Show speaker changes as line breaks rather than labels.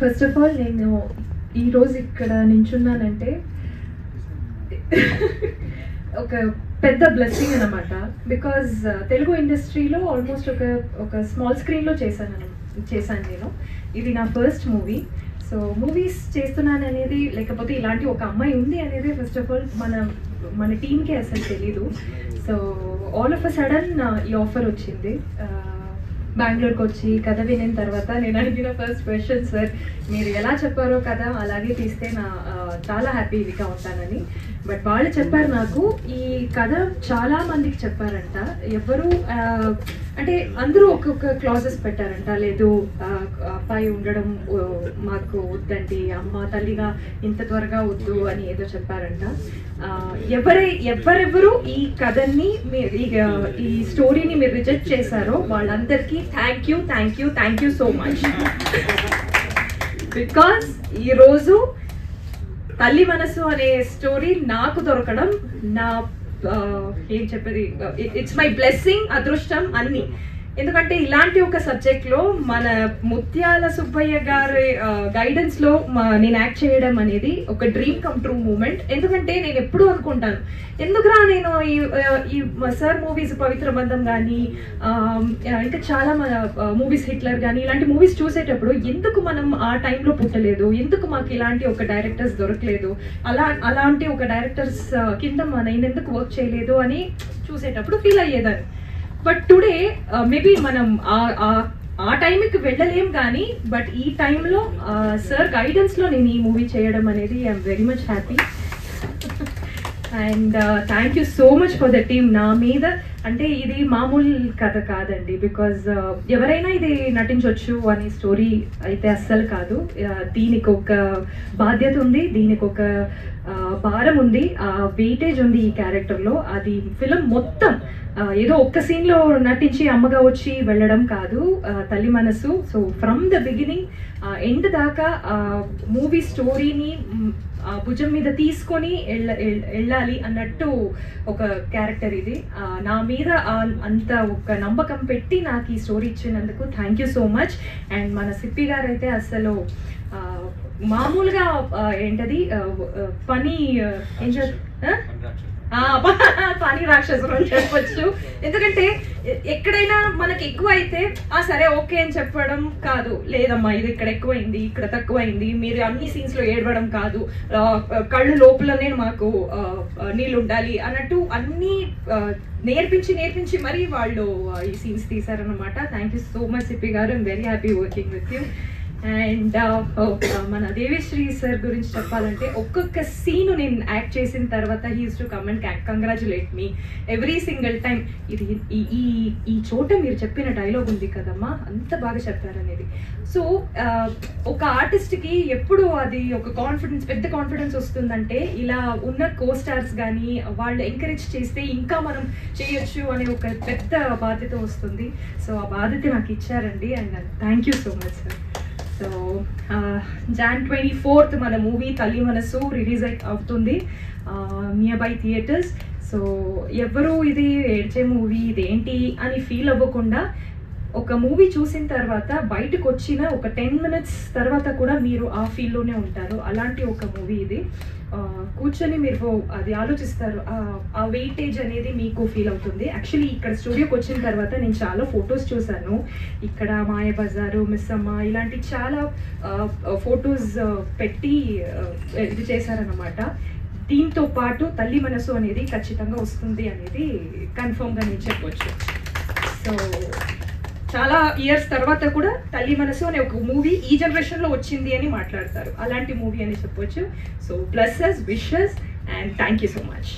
First of all నేను ఈరోజు ఇక్కడ నించున్నానంటే ఒక పెద్ద బ్లెస్సింగ్ అన్నమాట. బికాజ్ తెలుగు ఇండస్ట్రీలో ఆల్మోస్ట్ ఒక స్మాల్ స్క్రీన్లో చేశాను నేను. ఇది నా ఫస్ట్ మూవీ. సో మూవీస్ చేస్తున్నాను అనేది, లేకపోతే ఇలాంటి ఒక అమ్మాయి ఉంది అనేది ఫస్ట్ ఆఫ్ ఆల్ మన టీమ్కే అసలు తెలీదు. So all of a sudden ఈ ఆఫర్ వచ్చింది. బెంగళూరుకి వచ్చి కథ వినిన తర్వాత నేను అడిగిన ఫస్ట్ క్వశ్చన్, సార్ మీరు ఎలా చెప్పారో కథ అలాగే తీస్తే చాలా హ్యాపీగా ఉంటానని. బట్ వాళ్ళు చెప్పారు నాకు, ఈ కథ చాలా మందికి చెప్పారంట. ఎవరు అంటే అందరూ ఒక్కొక్క క్లాజెస్ పెట్టారంట. లేదు అబ్బాయి ఉండడం మాకు వద్దండి, అమ్మ తల్లిగా ఇంత త్వరగా వద్దు అని ఏదో చెప్పారంట. ఎవరెవరు ఈ కథని ఈ స్టోరీని మీరు రిజెక్ట్ చేశారో వాళ్ళందరికీ thank you so much. Because ఈరోజు తల్లి మనసు అనే స్టోరీ నాకు దొరకడం ఏం చెప్పేది, ఇట్స్ మై బ్లెస్సింగ్, అదృష్టం అన్ని. ఎందుకంటే ఇలాంటి ఒక సబ్జెక్ట్లో మన ముత్యాల సుబ్బయ్య గారి గైడెన్స్లో నేను యాక్ట్ చేయడం అనేది ఒక డ్రీమ్ కమ్ ట్రూ మూమెంట్. ఎందుకంటే నేను ఎప్పుడూ అనుకుంటాను, ఎందుకురా నేను ఈ సార్ మూవీస్ పవిత్ర బంధం కానీ ఇంకా చాలా మూవీస్ హిట్లర్ కానీ ఇలాంటి మూవీస్ చూసేటప్పుడు ఎందుకు మనం ఆ టైంలో పుట్టలేదు, ఎందుకు మాకు ఇలాంటి ఒక డైరెక్టర్స్ దొరకలేదు, అలాంటి ఒక డైరెక్టర్స్ కింద నేను ఎందుకు వర్క్ చేయలేదు అని చూసేటప్పుడు ఫీల్ అయ్యేదాన్ని. బట్ టుడే మేబీ మనం ఆ టైంకి వెళ్ళలేం కానీ, బట్ ఈ టైంలో సార్ గైడెన్స్లో నేను ఈ మూవీ చేయడం అనేది I'm very much happy. And thank you so much for the team. నా మీద అంటే ఇది మామూలు కథ కాదండి. బికాజ్ ఎవరైనా ఇది నటించవచ్చు అనే స్టోరీ అయితే అస్సలు కాదు. దీనికి ఒక బాధ్యత ఉంది, దీనికి ఒక భారం ఉంది, వెయిటేజ్ ఉంది ఈ క్యారెక్టర్లో. అది ఫిలిం మొత్తం ఏదో ఒక్క సీన్లో నటించి అమ్మగా వచ్చి వెళ్ళడం కాదు, తల్లి మనసు. So from the beginning end దాకా మూవీ స్టోరీని భుజం మీద తీసుకొని వెళ్ళాలి అన్నట్టు ఒక క్యారెక్టర్ ఇది. నా మీద అంత ఒక నమ్మకం పెట్టి నాకు ఈ స్టోరీ ఇచ్చినందుకు thank you so much. And మన సిప్పి గారు అయితే అసలు మామూలుగా ఏంటది పని పని రాక్షసులు అని చెప్పొచ్చు. ఎందుకంటే ఎక్కడైనా మనకి ఎక్కువ అయితే సరే ఓకే అని చెప్పడం కాదు, లేదమ్మా ఇది ఇక్కడ ఎక్కువైంది, ఇక్కడ తక్కువైంది, మీరు అన్ని సీన్స్లో ఏడవడం కాదు, కళ్ళు లోపలనే మాకు నీళ్ళు ఉండాలి అన్నట్టు అన్నీ నేర్పించి మరీ వాళ్ళు ఈ సీన్స్ తీశారనమాట. Thank you so much Sippi గారు. I'm very happy working with you. And మన దేవిశ్రీ సార్ గురించి చెప్పాలంటే ఒక్కొక్క సీను నేను యాక్ట్ చేసిన తర్వాత he use to come and congratulate me every single time. ఇది ఈ చోట మీరు చెప్పిన డైలాగ్ ఉంది కదమ్మా, అంత బాగా చెప్పారనేది. సో ఒక ఆర్టిస్ట్కి ఎప్పుడు అది ఒక పెద్ద కాన్ఫిడెన్స్ వస్తుందంటే ఇలా ఉన్న కో స్టార్స్ కానీ వాళ్ళు ఎంకరేజ్ చేస్తే ఇంకా మనం చేయొచ్చు అనే ఒక పెద్ద బాధ్యత వస్తుంది. సో ఆ బాధ్యత నాకు ఇచ్చారండి. And thank you so much sir. So Jan 24th మన మూవీ తల్లి మనసు రిలీజ్ అవుతుంది నియర్ బై థియేటర్స్. సో ఎవరు ఇది ఏడ్చే మూవీ ఇదేంటి అని ఫీల్ అవ్వకుండా ఒక మూవీ చూసిన తర్వాత బయటకు వచ్చిన ఒక 10 minutes తర్వాత కూడా మీరు ఆ ఫీల్లోనే ఉంటారు. అలాంటి ఒక మూవీ ఇది. కూర్చొని మీరు అది ఆలోచిస్తారు, ఆ వెయిటేజ్ అనేది మీకు ఫీల్ అవుతుంది. యాక్చువల్లీ ఇక్కడ స్టూడియోకి వచ్చిన తర్వాత నేను చాలా ఫొటోస్ చూశాను. ఇక్కడ మాయాబజారు, మిస్సమ్మ ఇలాంటి చాలా ఫొటోస్ పెట్టి ఇది చేశారనమాట. దీంతో పాటు తల్లి మనసు అనేది ఖచ్చితంగా వస్తుంది అనేది కన్ఫర్మ్గా నేను చెప్పొచ్చు. సో చాలా ఇయర్స్ తర్వాత కూడా తల్లి మనసు అనే ఒక మూవీ ఈ జనరేషన్లో వచ్చింది అని మాట్లాడతారు. అలాంటి మూవీ అని చెప్పొచ్చు. So blesses, wishes and thank you so much.